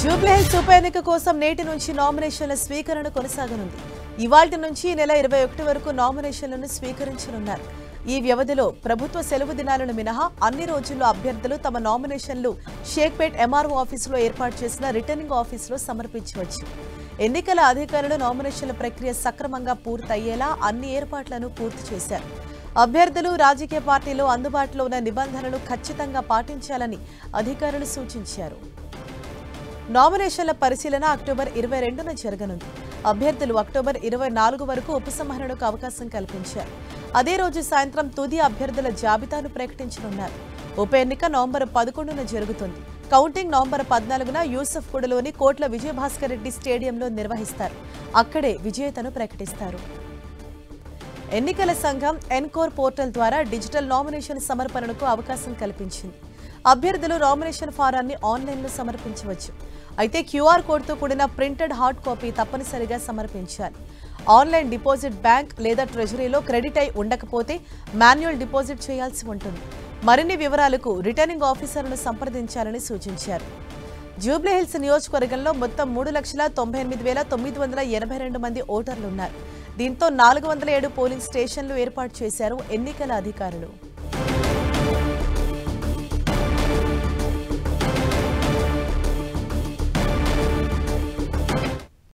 జూబ్లీహిల్స్ ఉప ఎన్నిక కోసం నేటి నుంచి నామినేషన్ల స్వీకరణ కొనసాగనుంది. ఇవాల్టి నుంచి నెల 21 వరకు నామినేషన్లను స్వీకరించనున్నారు. ఈ వ్యవధిలో ప్రభుత్వ సెలవు దినాలను మినహా అన్ని రోజుల్లో అభ్యర్థులు తమ నామినేషన్లు షేక్పేట్ ఎంఆర్ఓ ఆఫీసులో ఏర్పాటు చేసిన రిటర్నింగ్ ఆఫీసులో సమర్పించవచ్చు. ఎన్నికల అధికారులు నామినేషన్ల ప్రక్రియ సక్రమంగా పూర్తయ్యేలా అన్ని ఏర్పాట్లను పూర్తి చేశారు. అభ్యర్థులు రాజకీయ పార్టీలు అందుబాటులో ఉన్న నిబంధనలు ఖచ్చితంగా పాటించాలని అధికారులు సూచించారు. నామినేషన్ల పరిశీలన అక్టోబర్ 22న జరగనుంది. అభ్యర్థులు అక్టోబర్ 24 వరకు ఉపసంహరణకు అవకాశం కల్పించారు. అదే రోజు సాయంత్రం తుది అభ్యర్థుల జాబితాను ప్రకటించనున్నారు. ఉప ఎన్నిక నవంబర్ 11న జరుగుతుంది. కౌంటింగ్ నవంబర్ 14న యూసఫ్గూడలోని కోట్ల విజయభాస్కర్ రెడ్డి స్టేడియంలో నిర్వహిస్తారు. అక్కడే విజేతను ప్రకటిస్తారు. ఎన్నికల సంఘం ఎన్కోర్ పోర్టల్ ద్వారా డిజిటల్ నామినేషన్ సమర్పణకు అవకాశం కల్పించింది. అభ్యర్థులు నామినేషన్ ఫారాన్ని ఆన్లైన్లో సమర్పించవచ్చు. అయితే క్యూఆర్ కోడ్తో కూడిన ప్రింటెడ్ హార్డ్ కాపీ తప్పనిసరిగా సమర్పించాలి. ఆన్లైన్ డిపాజిట్ బ్యాంక్ లేదా ట్రెజరీలో క్రెడిట్ అయి ఉండకపోతే మాన్యువల్ డిపాజిట్ చేయాల్సి ఉంటుంది. మరిన్ని వివరాలకు రిటర్నింగ్ ఆఫీసర్ను సంప్రదించాలని సూచించారు. జూబ్లీహిల్స్ నియోజకవర్గంలో మొత్తం 3,98,982 మంది ఓటర్లున్నారు. దీంతో 407 పోలింగ్ స్టేషన్లు ఏర్పాటు చేశారు ఎన్నికల అధికారులు.